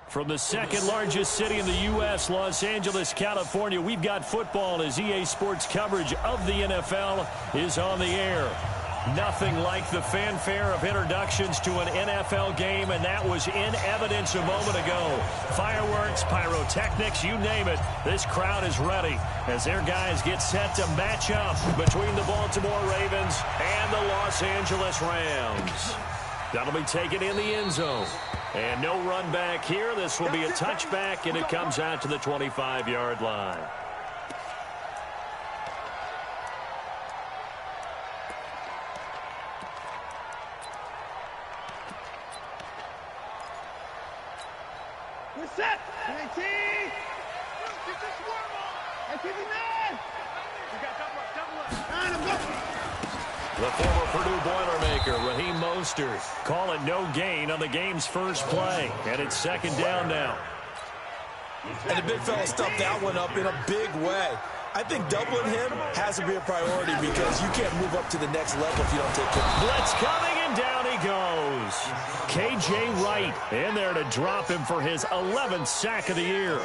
From the second largest city in the U.S., Los Angeles, California, we've got football as EA Sports coverage of the NFL is on the air. Nothing like the fanfare of introductions to an NFL game, and that was in evidence a moment ago. Fireworks, pyrotechnics, you name it. This crowd is ready as their guys get set to match up between the Baltimore Ravens and the Los Angeles Rams. That'll be taken in the end zone. And no run back here. This will be a touchback, and it comes out to the 25-yard line. We're set. 19. The former Purdue Boilermaker, Raheem Mostert, calling no gain on the game's first play. And it's second down now. And the big fella stuffed that one up in a big way. I think doubling him has to be a priority because you can't move up to the next level if you don't take care. Blitz coming, and down he goes. K.J. Wright in there to drop him for his 11th sack of the year.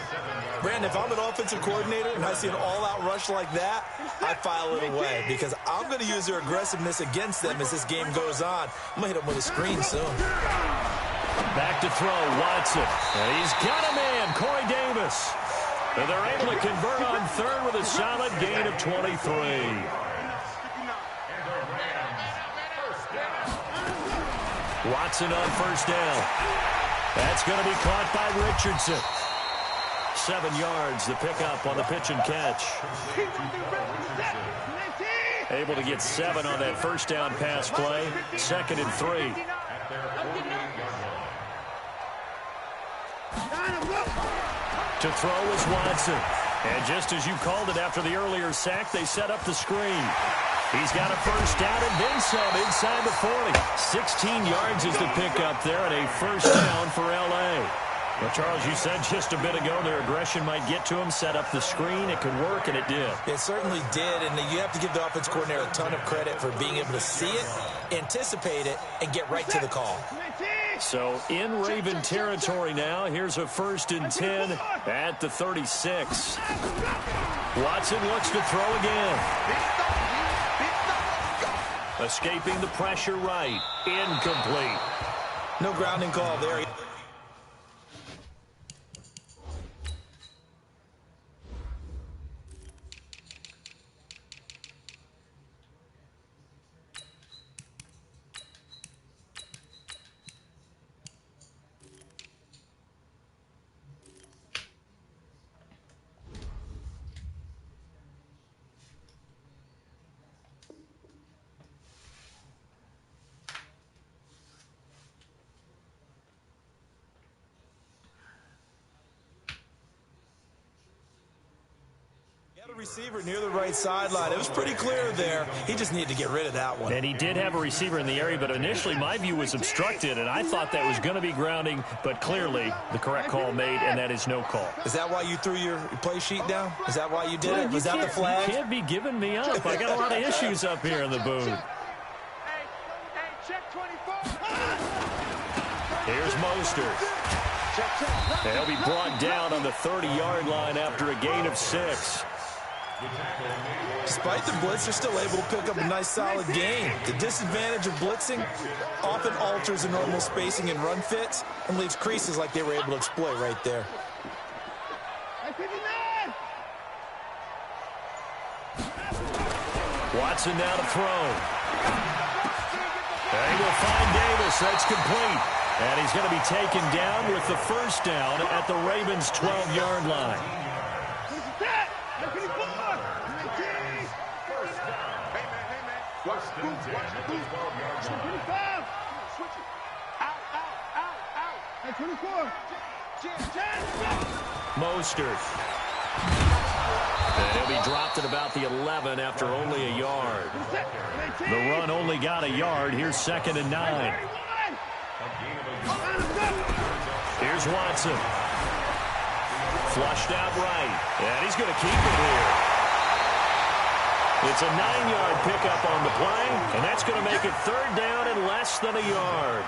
Brandon, if I'm an offensive coordinator and I see an all-out rush like that, I file it away because I'm going to use their aggressiveness against them as this game goes on. I'm going to hit them with a screen soon. Back to throw, Watson. And he's got a man, Corey Davis. And they're able to convert on third with a solid gain of 23. Watson on first down. That's going to be caught by Richardson. 7 yards, the pickup on the pitch and catch. Able to get 7 on that first down pass play. 2nd and 3. To throw is Watson. And just as you called it after the earlier sack, they set up the screen. He's got a first down and then some inside the 40. 16 yards is the pickup there and a first down for L.A. Well, Charles, you said just a bit ago their aggression might get to him, set up the screen. It could work, and it did. It certainly did, and you have to give the offense coordinator a ton of credit for being able to see it, anticipate it, and get right to the call. So in Raven territory now. Here's a 1st and 10 at the 36. Watson looks to throw again. Escaping the pressure right. Incomplete. No grounding call there. Receiver near the right sideline. It was pretty clear there. He just needed to get rid of that one. And he did have a receiver in the area, but initially my view was obstructed, and I thought that was going to be grounding, but clearly the correct call made, and that is no call. Is that why you threw your play sheet down? Is that why you did it? Was that the flag? You can't be giving me up. I got a lot of issues up here in the booth. Here's Mostert. And he'll be brought down on the 30-yard line after a gain of 6. Despite the blitz, they're still able to pick up a nice solid gain. The disadvantage of blitzing often alters the normal spacing and run fits and leaves creases like they were able to exploit right there. Watson now to throw. And he will find Davis. That's complete. And he's going to be taken down with the first down at the Ravens' 12-yard line. Mostert. And he'll be dropped at about the 11 after only a yard. The run only got a yard. Here's 2nd and 9. Here's Watson. Flushed out right. And he's going to keep it here. It's a 9-yard pickup on the play, and that's going to make it third down and less than a yard.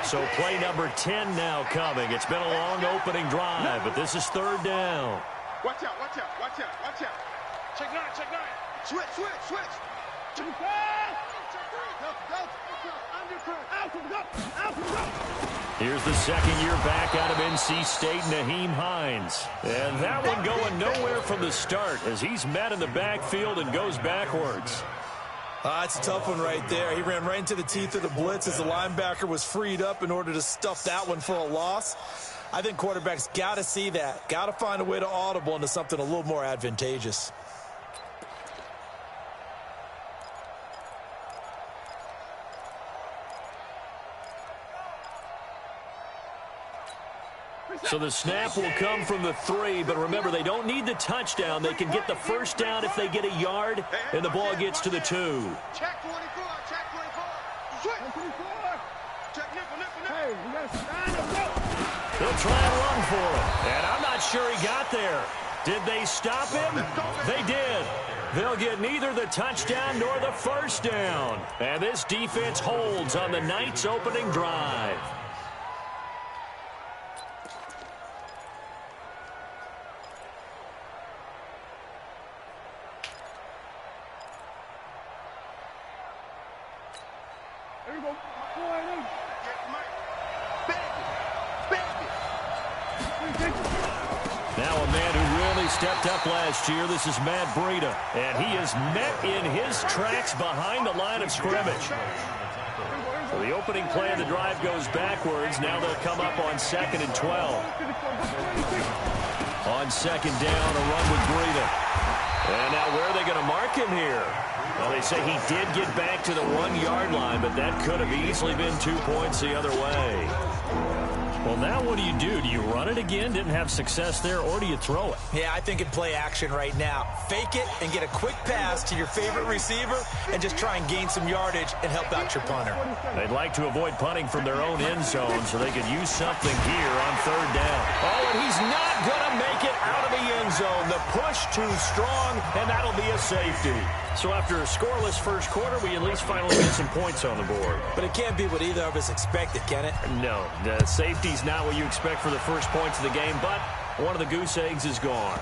So play number 10 now coming. It's been a long opening drive, but this is third down. Watch out, watch out, watch out, watch out. Check 9, check 9. Switch, switch, switch. Check 9. Here's the second-year back out of NC State, Nyheim Hines. And that one going nowhere from the start as he's met in the backfield and goes backwards. It's a tough one right there. He ran right into the teeth of the blitz as the linebacker was freed up in order to stuff that one for a loss. I think quarterbacks got to see that. Got to find a way to audible into something a little more advantageous. So the snap will come from the 3, but remember, they don't need the touchdown. They can get the first down if they get a yard, and the ball gets to the 2. Check 24, check 24. Switch. Check nickel. Hey, we got to stand up. They'll try and run for it, and I'm not sure he got there. Did they stop him? They did. They'll get neither the touchdown nor the first down. And this defense holds on the Knights' opening drive. Now a man who really stepped up last year. This is Matt Breida, and he is met in his tracks behind the line of scrimmage. So the opening play of the drive goes backwards. Now they'll come up on 2nd and 12. On second down, a run with Breida. And now where are they going to mark him here? Well, they say he did get back to the 1-yard line, but that could have easily been 2 points the other way. Well, now what do? Do you run it again? Didn't have success there, or do you throw it? Yeah, I think in play action right now. Fake it and get a quick pass to your favorite receiver and just try and gain some yardage and help out your punter. They'd like to avoid punting from their own end zone so they could use something here on third down. Oh, and he's not going to make it out of the end zone. The push too strong, and that'll be a safety. So after a scoreless first quarter, we at least finally get some points on the board. But it can't be what either of us expected, can it? No, the safety's not what you expect for the first points of the game, but one of the goose eggs is gone.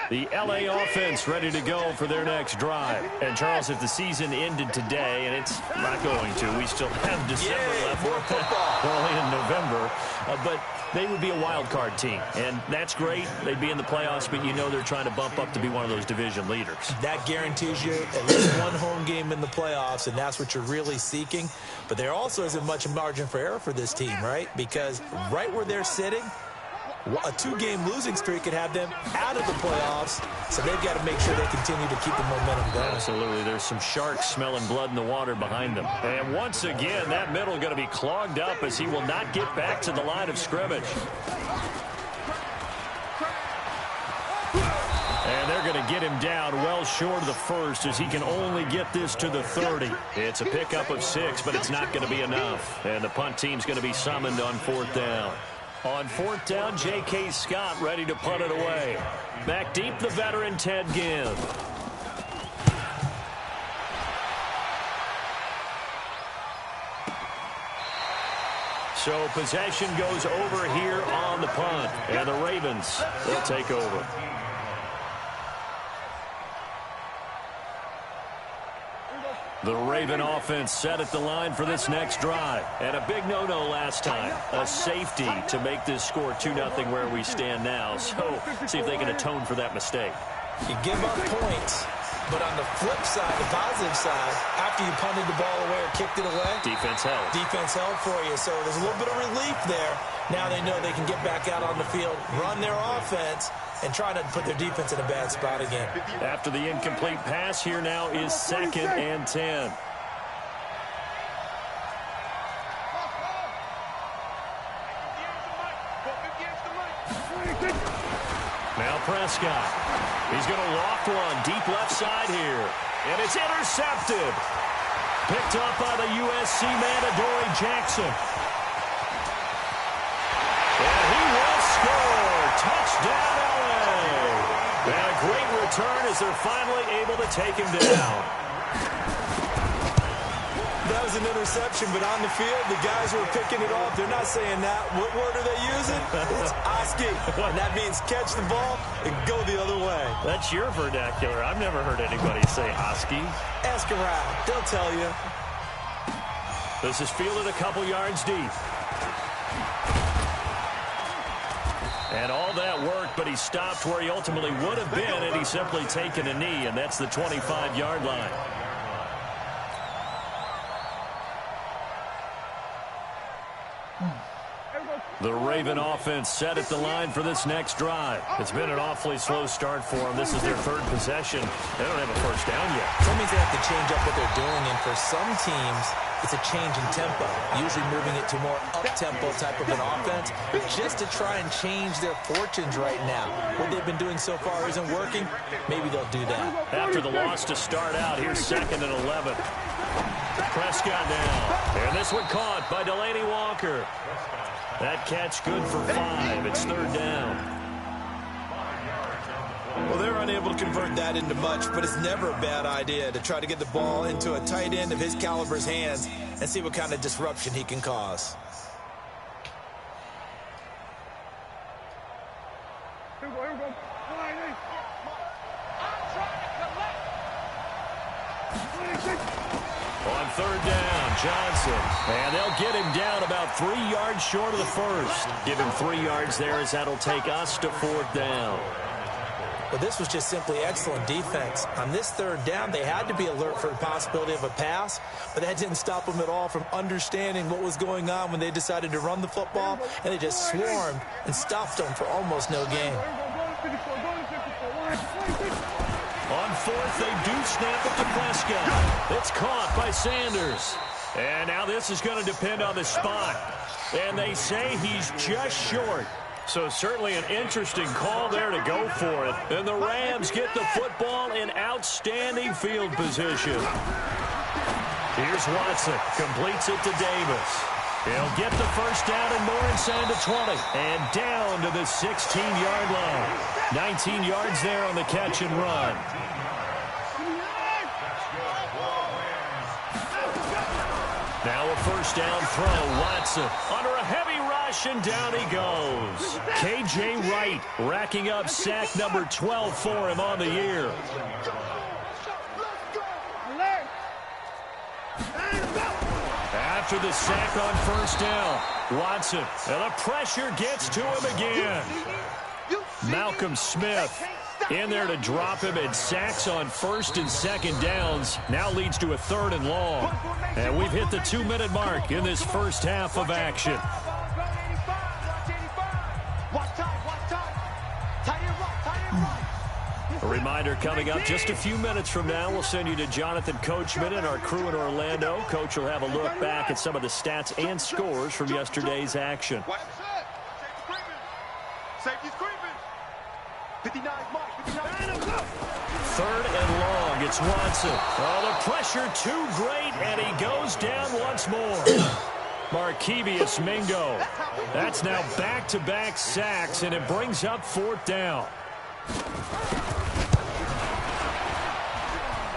The LA offense ready to go for their next drive. And, Charles, if the season ended today, and it's not going to, we still have December left. We're only in November. But they would be a wild card team. And that's great. They'd be in the playoffs, but you know they're trying to bump up to be one of those division leaders. That guarantees you at least one home game in the playoffs, and that's what you're really seeking. But there also isn't much margin for error for this team, right? Because right where they're sitting, a 2-game losing streak could have them out of the playoffs, so they've got to make sure they continue to keep the momentum going. Absolutely. There's some sharks smelling blood in the water behind them. And once again, that middle going to be clogged up as he will not get back to the line of scrimmage. And they're going to get him down well short of the first as he can only get this to the 30. It's a pickup of 6, but it's not going to be enough. And the punt team's going to be summoned on 4th down. On 4th down, J.K. Scott ready to punt it away. Back deep, the veteran Ted Ginn. So possession goes over here on the punt. And the Ravens will take over. The Raven offense set at the line for this next drive. And a big no-no last time. A safety to make this score 2-0 where we stand now. So see if they can atone for that mistake. You give up points, but on the flip side, the positive side, after you punted the ball away or kicked it away, defense held. Defense held for you. So there's a little bit of relief there. Now they know they can get back out on the field, run their offense, and try to put their defense in a bad spot again. After the incomplete pass, here now is 2nd and 10. Now Prescott. He's going to loft one deep left side here. and it's intercepted. Picked up by the USC man, Adoree Jackson. And he will score. Touchdown, LA. And a great return as they're finally able to take him down. That was an interception, but on the field, the guys who are picking it off, they're not saying that. What word are they using? It's Oski. And that means catch the ball and go the other way. That's your vernacular. I've never heard anybody say Oski. Ask around. They'll tell you. This is fielded a couple yards deep. And all that worked, but he stopped where he ultimately would have been, and he's simply taken a knee, and that's the 25-yard line. The Raven offense set at the line for this next drive. It's been an awfully slow start for them. This is their third possession. They don't have a first down yet. So that means they have to change up what they're doing, and for some teams, it's a change in tempo, usually moving it to more up-tempo type of an offense, just to try and change their fortunes right now. What they've been doing so far isn't working. Maybe they'll do that. After the loss to start out, here's 2nd and 11. Prescott now. And this one caught by Delaney Walker. That catch good for 5. It's 3rd down. Well, they're unable to convert that into much, but it's never a bad idea to try to get the ball into a tight end of his caliber's hands and see what kind of disruption he can cause. Here we go. On 3rd down, Johnson. And they'll get him down about 3 yards short of the first. Give him 3 yards there as that'll take us to 4th down. Well, this was just simply excellent defense. On this 3rd down, they had to be alert for the possibility of a pass, but that didn't stop them at all from understanding what was going on when they decided to run the football, and they just swarmed and stopped them for almost no gain. On 4th, they do snap it to Prescott. It's caught by Sanders. And now this is going to depend on the spot. And they say he's just short. So certainly an interesting call there to go for it. And the Rams get the football in outstanding field position. Here's Watson. Completes it to Davis. He'll get the first down and more inside the 20. And down to the 16-yard line. 19 yards there on the catch and run. Now a first down throw. Watson under a heavy rush, and down he goes. K.J. Wright racking up sack number 12 for him on the year. After the sack on first down, Watson, and the pressure gets to him again. Malcolm Smith in there to drop him, and sacks on 1st and 2nd downs now leads to a 3rd and long. And we've hit the 2-minute mark in this first half of action. A reminder coming up just a few minutes from now, we'll send you to Jonathan Coachman and our crew in Orlando. Coach will have a look back at some of the stats and scores from yesterday's action. Safety's creeping. 59 mark. 3rd and long. It's Watson. Oh, the pressure too great, and he goes down once more. Markevious Mingo. That's now back-to-back sacks, and it brings up 4th down.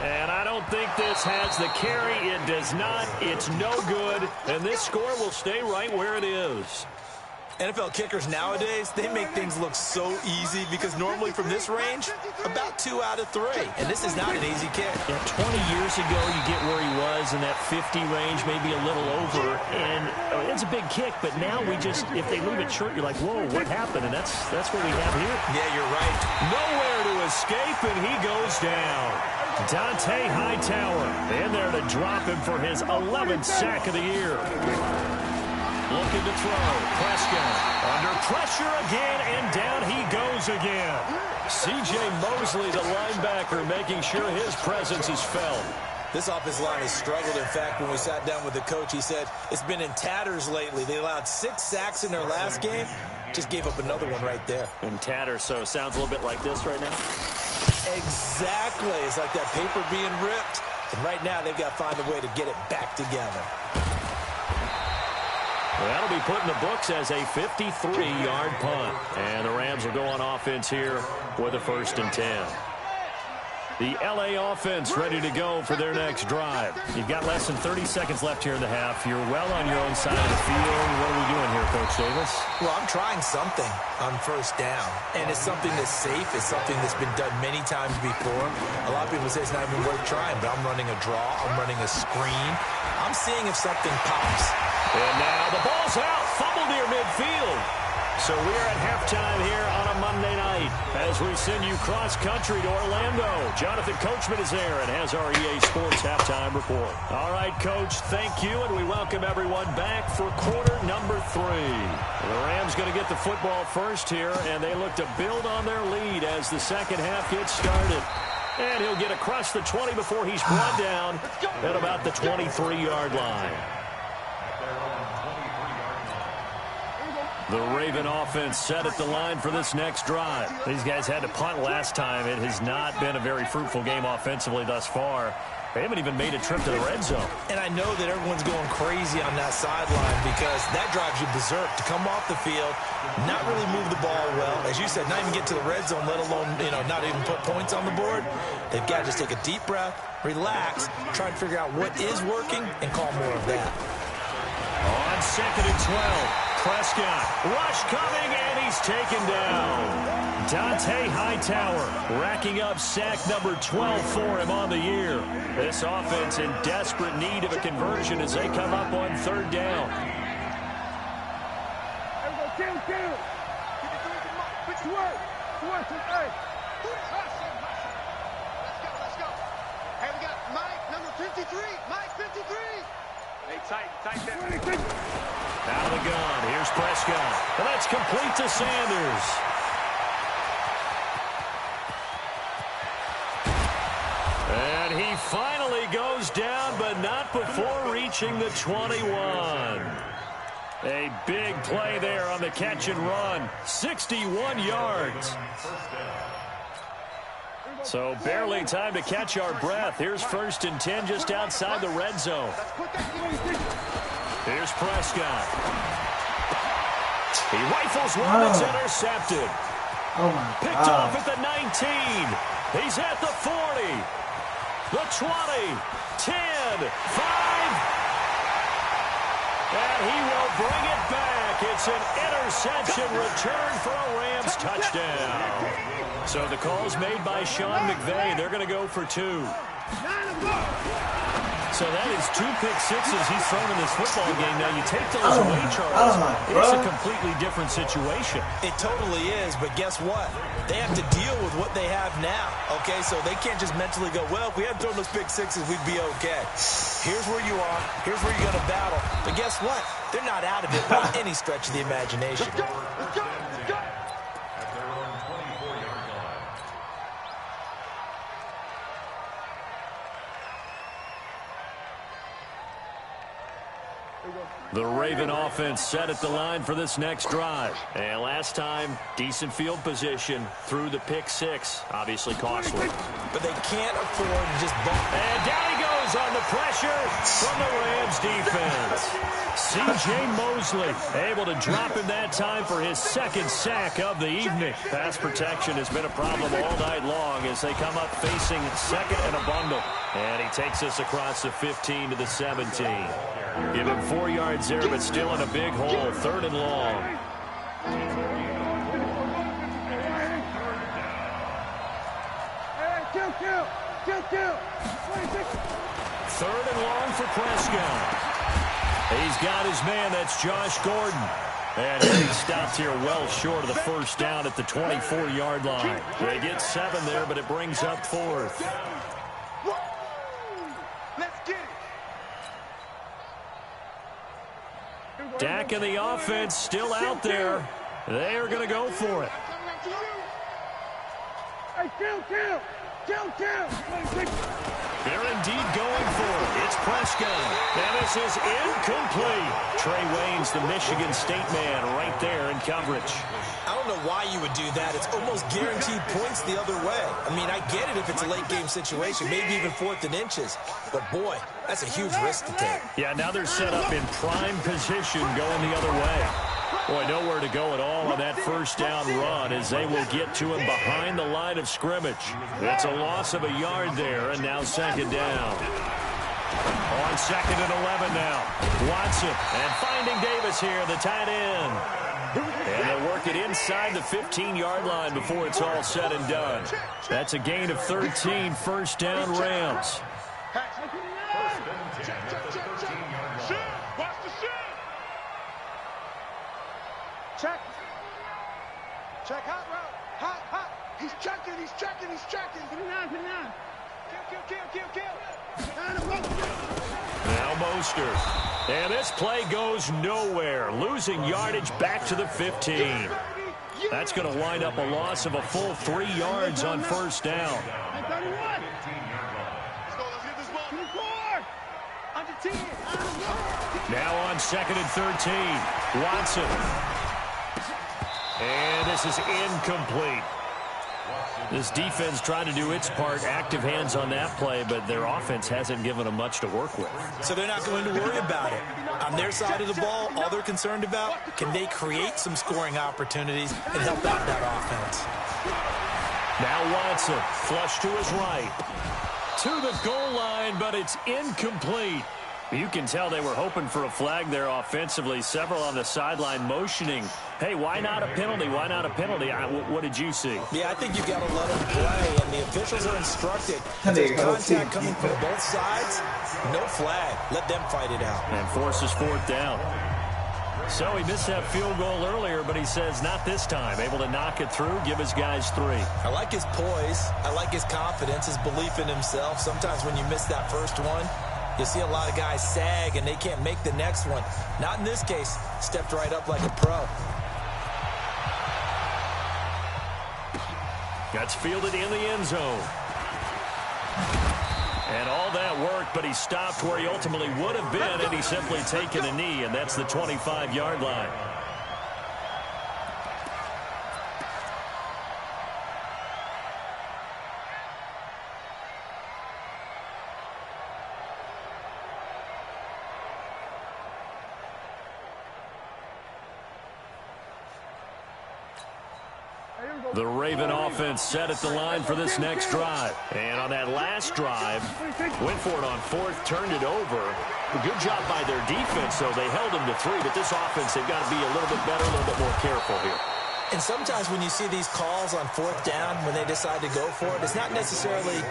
And I don't think this has the carry. It does not. It's no good. And this score will stay right where it is. NFL kickers nowadays, they make things look so easy because normally from this range, about 2 out of 3. And this is not an easy kick. Yeah, 20 years ago, you get where he was in that 50 range, maybe a little over. And it's a big kick, but now we just, if they leave it short, you're like, whoa, what happened? And that's what we have here. Yeah, you're right. Nowhere to escape, and he goes down. Dante Hightower in there to drop him for his 11th sack of the year. Looking to throw. Prescott under pressure again, and down he goes again. C.J. Mosley, the linebacker, making sure his presence is felt. This offensive line has struggled. In fact, when we sat down with the coach, he said it's been in tatters lately. They allowed 6 sacks in their last game. Just gave up another one right there. In tatters, so it sounds a little bit like this right now. Exactly. It's like that paper being ripped. And right now, they've got to find a way to get it back together. Well, that'll be put in the books as a 53-yard punt. And the Rams will go on offense here with a 1st and 10. The L.A. offense ready to go for their next drive. You've got less than 30 seconds left here in the half. You're well on your own side of the field. What are we doing here, Coach Davis? Well, I'm trying something on 1st down. And it's something that's safe. It's something that's been done many times before. A lot of people say it's not even worth trying, but I'm running a draw. I'm running a screen. I'm seeing if something pops. And now the ball's out. Fumble near midfield. So we're at halftime here on a Monday night as we send you cross-country to Orlando. Jonathan Coachman is there and has our EA Sports halftime report. All right, Coach, thank you, and we welcome everyone back for quarter number 3. The Rams going to get the football first here, and they look to build on their lead as the second half gets started. And he'll get across the 20 before he's brought down at about the 23-yard line. The Raven offense set at the line for this next drive. These guys had to punt last time. It has not been a very fruitful game offensively thus far. They haven't even made a trip to the red zone. And I know that everyone's going crazy on that sideline because that drives you berserk to come off the field, not really move the ball well. As you said, not even get to the red zone, let alone, not even put points on the board. They've got to just take a deep breath, relax, try and figure out what is working, and call more of that. On 2nd and 12. Prescott, rush coming, and he's taken down. Dante Hightower racking up sack number 12 for him on the year. This offense in desperate need of a conversion as they come up on 3rd down. Let's go. Hey, we got Mike, number 53. Mike, 53. Hey, tight there. Out of the gun. Here's Prescott. And that's complete to Sanders. And he finally goes down, but not before reaching the 21. A big play there on the catch and run. 61 yards. So barely time to catch our breath. Here's 1st and 10 just outside the red zone. Here's Prescott. He rifles one that's intercepted. Oh my God. Picked off at the 19. He's at the 40. The 20. 10. 5. And he will bring it back. It's an interception return for a Rams touchdown. So the call's made by Sean McVay. They're going to go for 2. So that is 2 pick sixes he's thrown in this football game. Now you take those away, Charles, it's a completely different situation. It totally is, but guess what? They have to deal with what they have now, okay? So they can't just mentally go, well, if we hadn't thrown those pick sixes, we'd be okay. Here's where you are. Here's where you're going to battle. But guess what? They're not out of it by any stretch of the imagination. Let's go. The Raven offense set at the line for this next drive. And last time, decent field position through the pick 6. Obviously costly. But they can't afford to just bump. And down he goes on the pressure from the Rams defense. C.J. Mosley able to drop him that time for his 2nd sack of the evening. Pass protection has been a problem all night long as they come up facing 2nd and a bundle. And he takes us across the 15 to the 17. Give him 4 yards there, but still in a big hole. 3rd and long. Kill. 3rd and long for Prescott. He's got his man. That's Josh Gordon. And he stopped here well short of the 1st down at the 24-yard line. They get 7 there, but it brings up 4th. Let's get it. Dak and the offense still out there. They are going to go for it. Hey, kill. They're indeed going for it. It's Prescott. And this is incomplete. Trey Waynes, the Michigan State man, right there in coverage. I don't know why you would do that. It's almost guaranteed points the other way. I mean, I get it if it's a late-game situation, maybe even 4th and inches. But, boy, that's a huge risk to take. Yeah, now they're set up in prime position going the other way. Boy, nowhere to go at all on that first down run as they will get to him behind the line of scrimmage. It's a loss of a yard there, and now second down. On 2nd and 11 now. Watson and finding Davis here, the tight end. And they'll work it inside the 15-yard line before it's all said and done. That's a gain of 13, first down Rams. Check. Check hot route. Hot. He's checking. Put it down. Kill. Now Mostert. And this play goes nowhere. Losing yardage back to the 15. That's going to wind up a loss of a full 3 yards on first down. Let's get this ball. Under 10. Now on 2nd and 13. Watson. And this is incomplete. This defense trying to do its part, active hands on that play, but their offense hasn't given them much to work with. So they're not going to worry about it. On their side of the ball, all they're concerned about, can they create some scoring opportunities and help out that offense? Now Watson, flush to his right. To the goal line, but it's incomplete. You can tell they were hoping for a flag there offensively. Several on the sideline motioning, hey, why not a penalty? Why not a penalty? What did you see? Yeah, I think you've got to let them play, and the officials are instructed. If there's contact coming from both sides, no flag. Let them fight it out. And forces 4th down. So he missed that field goal earlier, but he says not this time. Able to knock it through, give his guys 3. I like his poise. I like his confidence, his belief in himself. Sometimes when you miss that first one, you see a lot of guys sag and they can't make the next one. Not in this case. Stepped right up like a pro. Gets fielded in the end zone. And all that work, but he stopped where he ultimately would have been had he simply taken a knee, and that's the 25-yard line. The Raven offense set at the line for this next drive. And on that last drive, went for it on 4th, turned it over. A good job by their defense, though. They held them to 3, but this offense, they've got to be a little bit better, a little bit more careful here. And sometimes when you see these calls on 4th down, when they decide to go for it, it's not necessarily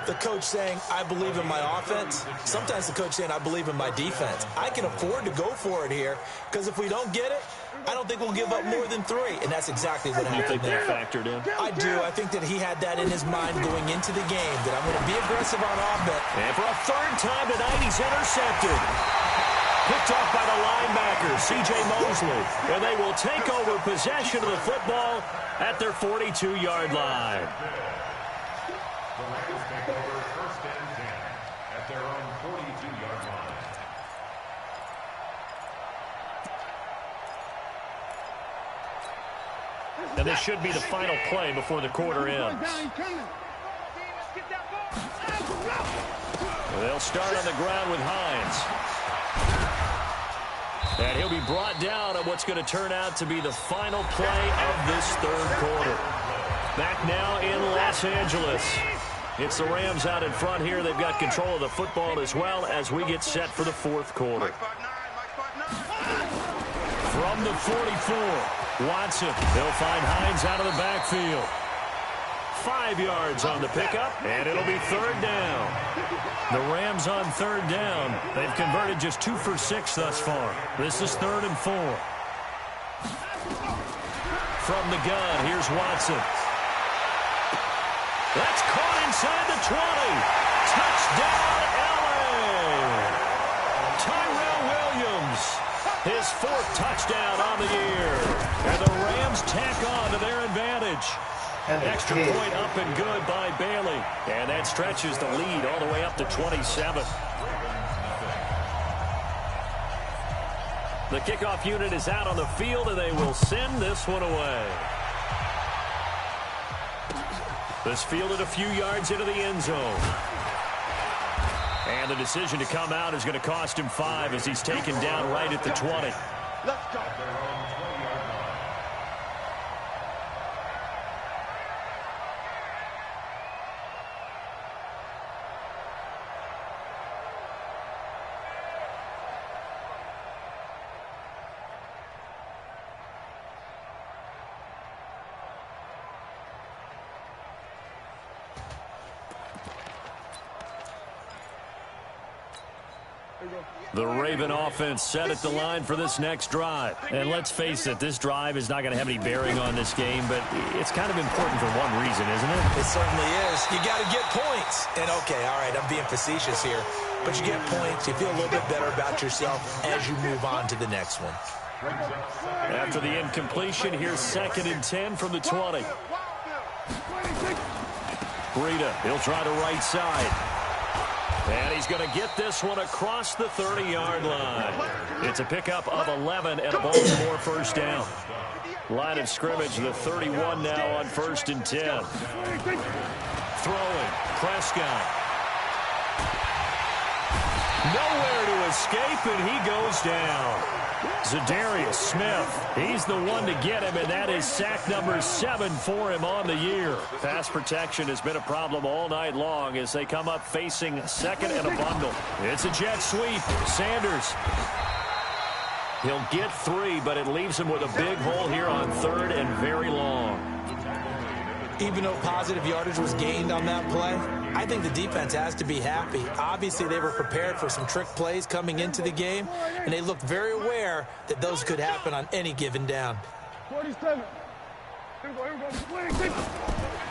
the coach saying, I believe in my offense. Sometimes the coach saying, I believe in my defense. I can afford to go for it here, because if we don't get it, I don't think we'll give up more than 3. And that's exactly what happened. You think that factored in? I do. I think that he had that in his mind going into the game, that I'm going to be aggressive on offense. And for a 3rd time tonight, he's intercepted. Picked off by the linebacker, C.J. Mosley. And they will take over possession of the football at their 42-yard line. The Lions take over 1st and 10 at their own 42-yard line. And this should be the final play before the quarter ends. They'll start on the ground with Hines. And he'll be brought down on what's going to turn out to be the final play of this 3rd quarter. Back now in Los Angeles. It's the Rams out in front here. They've got control of the football as well as we get set for the 4th quarter. From the 44, Watson. They'll find Hines out of the backfield. 5 yards on the pickup, and it'll be 3rd down. The Rams on 3rd down. They've converted just 2 for 6 thus far. This is 3rd and 4. From the gun, here's Watson. That's caught inside the 20. Touchdown, L.A. Tyrell Williams, his 4th touchdown on the year. And the Rams tack on to their advantage. Extra point up and good by Bailey. And that stretches the lead all the way up to 27. The kickoff unit is out on the field, and they will send this one away. This fielded a few yards into the end zone. And the decision to come out is going to cost him 5 as he's taken down right at the 20. Let's go. The Raven offense set at the line for this next drive. And let's face it, this drive is not going to have any bearing on this game, but it's kind of important for one reason, isn't it? It certainly is. You got to get points. And, okay, all right, I'm being facetious here. But you get points. You feel a little bit better about yourself as you move on to the next one. After the incompletion, here's 2nd and 10 from the 20. Breida, he'll try the right side. And he's going to get this one across the 30-yard line. It's a pickup of 11 and a Baltimore first down. Line of scrimmage, the 31 now on 1st and 10. Throwing, Prescott. Nowhere to escape, and he goes down. Za'Darius Smith, he's the one to get him, and that is sack number 7 for him on the year. Pass protection has been a problem all night long as they come up facing 2nd and a bundle. It's a jet sweep. Sanders. He'll get 3, but it leaves him with a big hole here on 3rd and very long. Even though positive yardage was gained on that play, I think the defense has to be happy. Obviously, they were prepared for some trick plays coming into the game, and they looked very aware that those could happen on any given down. 47.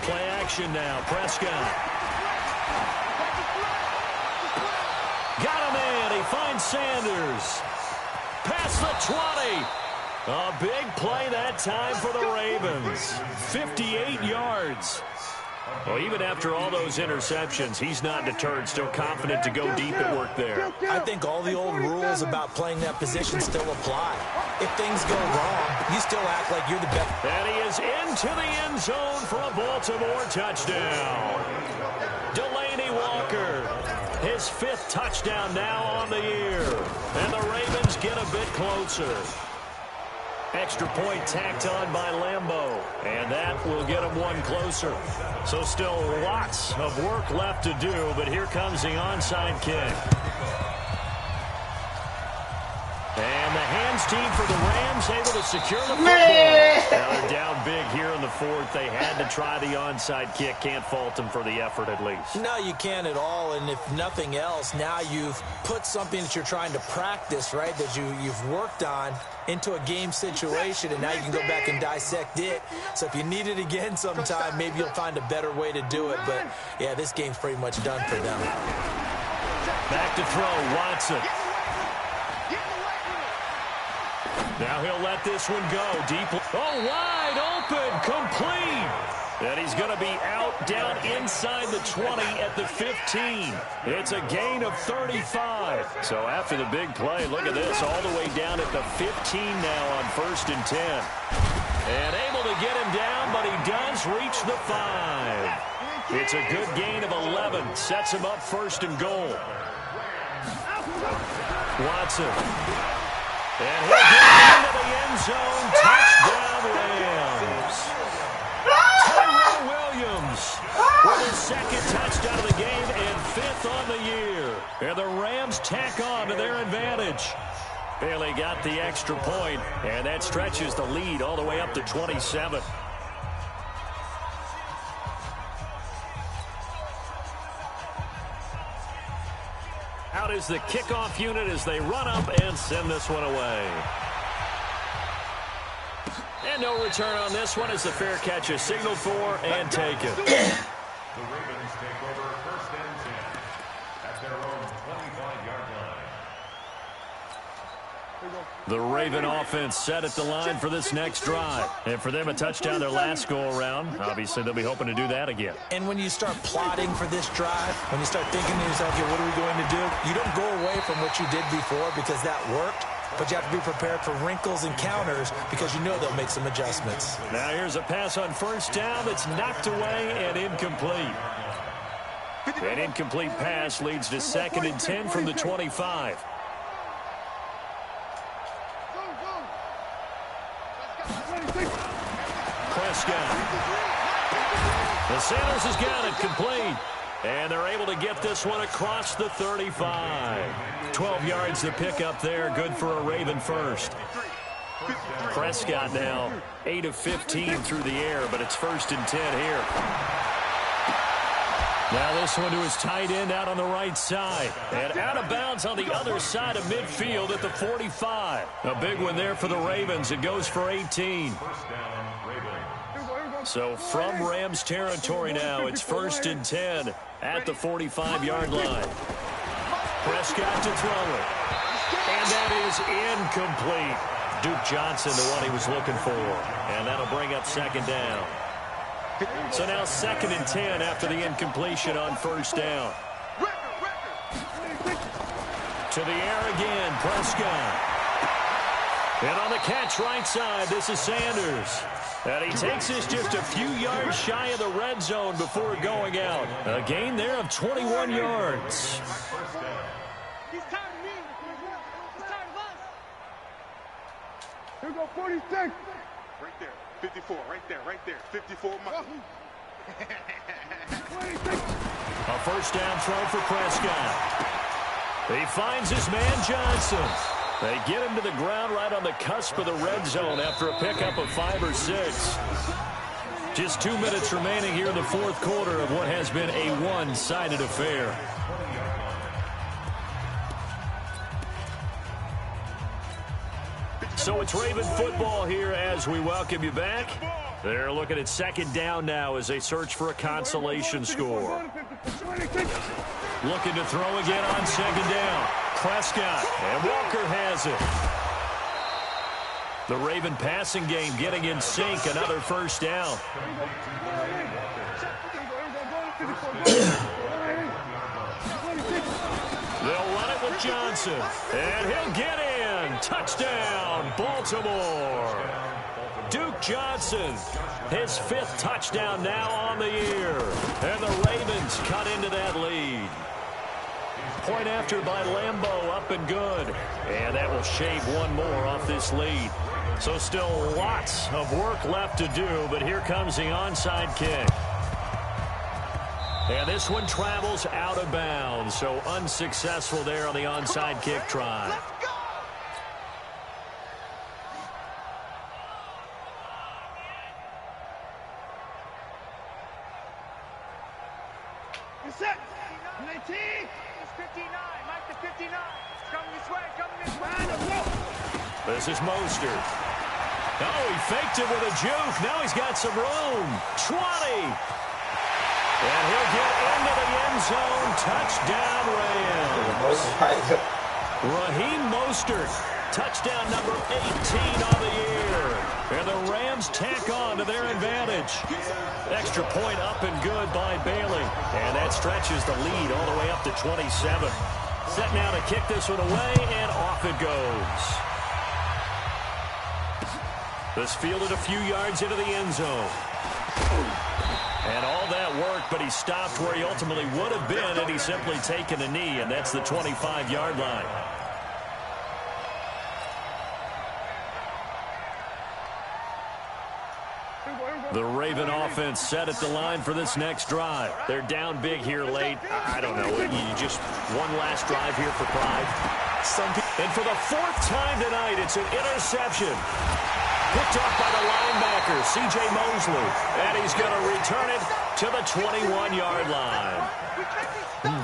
Play action now. Prescott. Got him in. He finds Sanders. Past the 20. A big play that time for the Ravens. 58 yards. Well, even after all those interceptions, he's not deterred, still confident to go deep at work there. I think all the old rules about playing that position still apply. If things go wrong, you still act like you're the best. And he is into the end zone for a Baltimore touchdown. Delaney Walker, his 5th touchdown now on the year. And the Ravens get a bit closer. Extra point tacked on by Lambeau, and that will get him 1 closer. So still lots of work left to do, but here comes the onside kick. And the hands team for the Rams able to secure the football. Now they're down big here in the 4th. They had to try the onside kick. Can't fault them for the effort at least. No, you can't at all. And if nothing else, now you've put something that you're trying to practice, right, that you've worked on into a game situation, and now you can go back and dissect it. So if you need it again sometime, maybe you'll find a better way to do it. But, yeah, this game's pretty much done for them. Back to throw, Watson. Now he'll let this one go deep. Oh, wide open, complete. And he's going to be out down inside the 20 at the 15. It's a gain of 35. So after the big play, look at this, all the way down at the 15 now on 1st and 10. And able to get him down, but he does reach the 5. It's a good gain of 11. Sets him up 1st and goal. Watson. And he'll get into the end zone. Touchdown, Rams. Tyrell Williams with his 2nd touchdown of the game and 5th on the year. And the Rams tack on to their advantage. Bailey got the extra point, and that stretches the lead all the way up to 27. Out is the kickoff unit as they run up and send this one away. And no return on this one as the fair catch is signaled for and taken. The Ravens take over 1st and 10 at their own 25-yard line. The Raven offense set at the line for this next drive. And for them, a touchdown their last go-around. Obviously, they'll be hoping to do that again. And when you start plotting for this drive, when you start thinking to yourself, okay, what are we going to do? You don't go away from what you did before because that worked. But you have to be prepared for wrinkles and counters because you know they'll make some adjustments. Now here's a pass on first down that's knocked away and incomplete. An incomplete pass leads to 2nd and 10 from the 25. Prescott. The Sanders has got it complete. And they're able to get this one across the 35. 12 yards to pick up there. Good for a Raven first. Prescott now 8 of 15 through the air, but it's 1st and 10 here. Now this one to his tight end out on the right side. And out of bounds on the other side of midfield at the 45. A big one there for the Ravens. It goes for 18. So from Rams territory now, it's 1st and 10 at the 45-yard line. Prescott to throw it. And that is incomplete. Duke Johnson, the one he was looking for. And that'll bring up 2nd down. So now 2nd and 10 after the incompletion on 1st down. To the air again, Prescott. And on the catch right side, this is Sanders. And he takes this just a few yards shy of the red zone before going out. A gain there of 21 yards. He's tired of me. He's tired of us. Here we go, 46. Right there. 54. Right there. 54. A 1st down throw for Prescott. He finds his man Johnson. They get him to the ground right on the cusp of the red zone after a pickup of 5 or 6. Just 2 minutes remaining here in the 4th quarter of what has been a one-sided affair. So it's Raven football here as we welcome you back. They're looking at 2nd down now as they search for a consolation score. Looking to throw again on 2nd down. Prescott, and Walker has it. The Raven passing game getting in sync. Another 1st down. They'll run it with Johnson. And he'll get in. Touchdown, Baltimore. Duke Johnson, his 5th touchdown now on the year. And the Ravens cut into that lead. Point after by Lambeau, up and good. And that will shave one more off this lead. So still lots of work left to do, but here comes the onside kick. And this one travels out of bounds, so unsuccessful there on the onside kick try. Set. 19. It's 59. Mike to 59. It's coming this way. This is Mostert. Oh, he faked it with a juke. Now he's got some room. 20. And he'll get into the end zone. Touchdown, Rams. Raheem Mostert. Touchdown number 18 on the year. And the Rams tack on to their advantage. Extra point up and good by Bailey. And that stretches the lead all the way up to 27. Set now to kick this one away, and off it goes. This fielded a few yards into the end zone. And all that work, but he stopped where he ultimately would have been had he simply taken a knee, and that's the 25-yard line. The Raven offense set at the line for this next drive. They're down big here late. I don't know. Just one last drive here for pride. And for the 4th time tonight, it's an interception. Picked off by the linebacker, C.J. Mosley. And he's going to return it to the 21-yard line.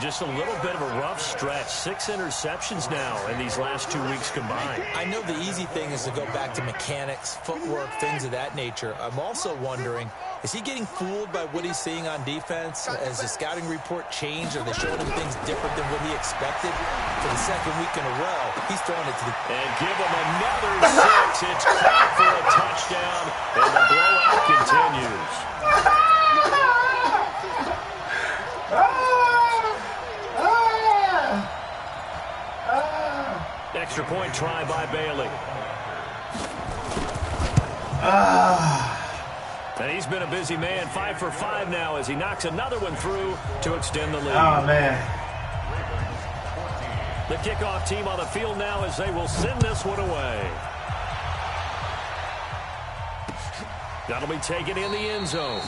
Just a little bit of a rough stretch. 6 interceptions now in these last 2 weeks combined. I know the easy thing is to go back to mechanics, footwork, things of that nature. I'm also wondering, is he getting fooled by what he's seeing on defense? Has the scouting report changed? Are they showing him things different than what he expected? For the 2nd week in a row, He's throwing it to the... And give him another 6. It's caught for a touchdown, and the blowout continues. Extra point try by Bailey. And he's been a busy man. 5 for 5 now as he knocks another one through to extend the lead. Oh, man. The kickoff team on the field now as they will send this one away. That'll be taken in the end zone.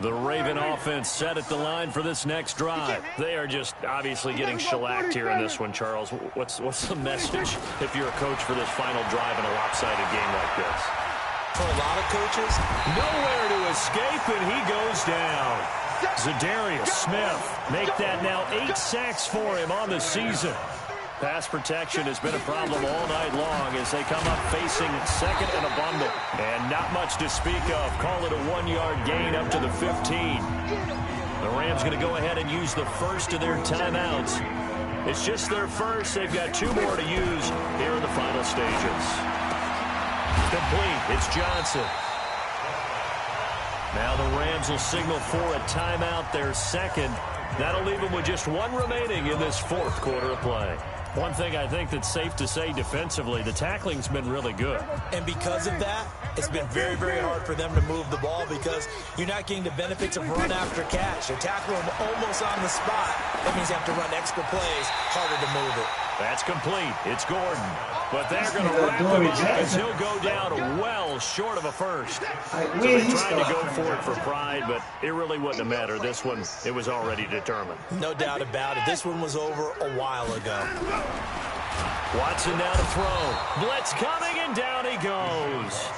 The Raven offense set at the line for this next drive. They are just obviously getting shellacked here in this one, Charles. What's the message if you're a coach for this final drive in a lopsided game like this? For a lot of coaches, nowhere to escape, and he goes down. Zadarius Smith make that now 8 sacks for him on the season. Pass protection has been a problem all night long as they come up facing second and a bundle. And not much to speak of. Call it a 1-yard gain up to the 15. The Rams going to go ahead and use the first of their timeouts. It's just their first. They've got 2 more to use here in the final stages. Complete. It's Johnson. Now the Rams will signal for a timeout, their second. That'll leave them with just 1 remaining in this 4th quarter of play. One thing I think that's safe to say defensively, the tackling's been really good. And because of that, it's been very, very hard for them to move the ball because you're not getting the benefits of run after catch. They're tackling them almost on the spot. That means you have to run extra plays, harder to move it. That's complete. It's Gordon. But they're going to wrap him up because he'll go down well short of a first. So they tried to go for it for pride, but it really wouldn't have mattered. This one, it was already determined. No doubt about it. This one was over a while ago. Watson now to throw. Blitz coming, and down he goes.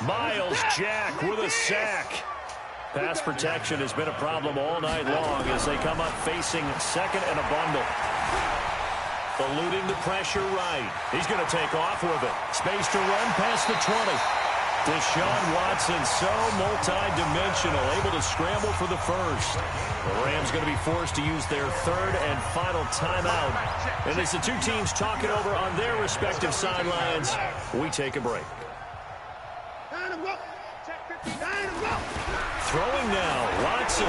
Miles Jack with a sack. Pass protection has been a problem all night long as they come up facing second and a bundle. Eluding the pressure right. He's going to take off with it. Space to run past the 20. Deshaun Watson so multi-dimensional, able to scramble for the first. The Rams going to be forced to use their 3rd and final timeout. And as the 2 teams talk it over on their respective sidelines, we take a break. Throwing now, Watson.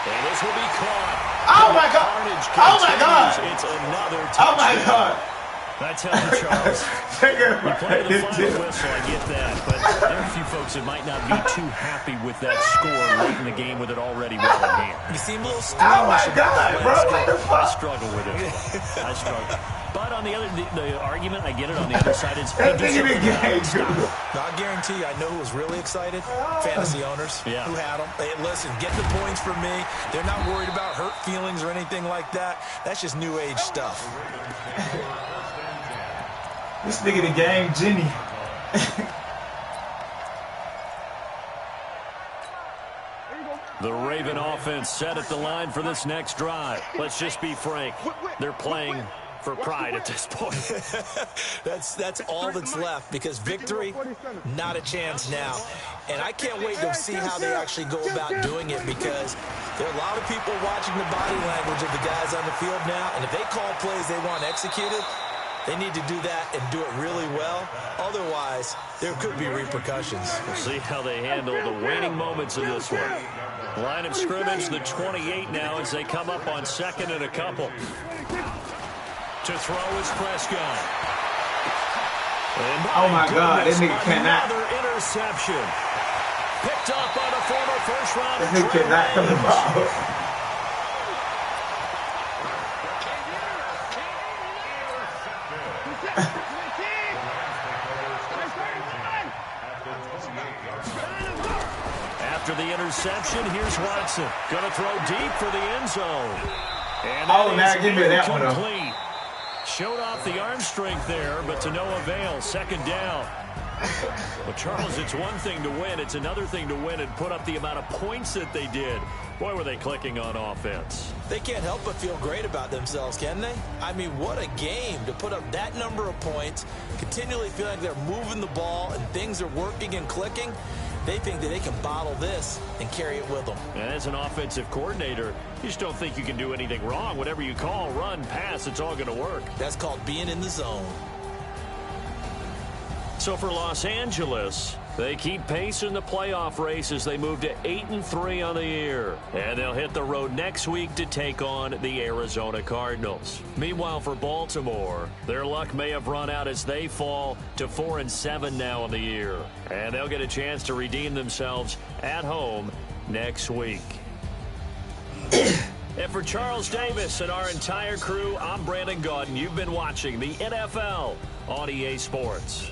And this will be caught. Oh, my God. Oh, my God. It's another touchdown. Oh, my God. That's healthy, Charles. You play the final whistle, I get that. But there are a few folks that might not be too happy with that score late in the game with it already well in hand. You seem a little Oh, my God, bro. I struggle with it. I struggle. But on the other, the argument, I get it, on the other side, it's... Now, I guarantee you, I know who was really excited. Fantasy owners who had them. Hey, listen, get the points from me. They're not worried about hurt feelings or anything like that. That's just new age stuff. This nigga the game, Jenny. The Raven offense set at the line for this next drive. Let's just be frank. They're playing for pride at this point. That's all that's left because victory, not a chance now. And I can't wait to see how they actually go about doing it because there are a lot of people watching the body language of the guys on the field now. And if they call plays they want executed, they need to do that and do it really well. Otherwise, there could be repercussions. We'll see how they handle the waning moments of this one. Line of scrimmage, the 28 now as they come up on 2nd and a couple. To throw is Prescott. And oh, my God. This nigga cannot. Another interception. Picked up on a former first-round. This nigga cannot come the ball. After the interception, here's Watson. Going to throw deep for the end zone. And now give me that one. Showed off the arm strength there, but to no avail. 2nd down. But, Charles, it's one thing to win. It's another thing to win and put up the amount of points that they did. Boy, were they clicking on offense. They can't help but feel great about themselves, can they? I mean, what a game to put up that number of points, continually feeling like they're moving the ball and things are working and clicking. They think that they can bottle this and carry it with them. And as an offensive coordinator, you just don't think you can do anything wrong. Whatever you call, run, pass, it's all going to work. That's called being in the zone. So for Los Angeles, they keep pace in the playoff race as they move to 8-3 on the year. And they'll hit the road next week to take on the Arizona Cardinals. Meanwhile, for Baltimore, their luck may have run out as they fall to 4-7 now on the year. And they'll get a chance to redeem themselves at home next week. And for Charles Davis and our entire crew, I'm Brandon Gaudin. You've been watching the NFL on EA Sports.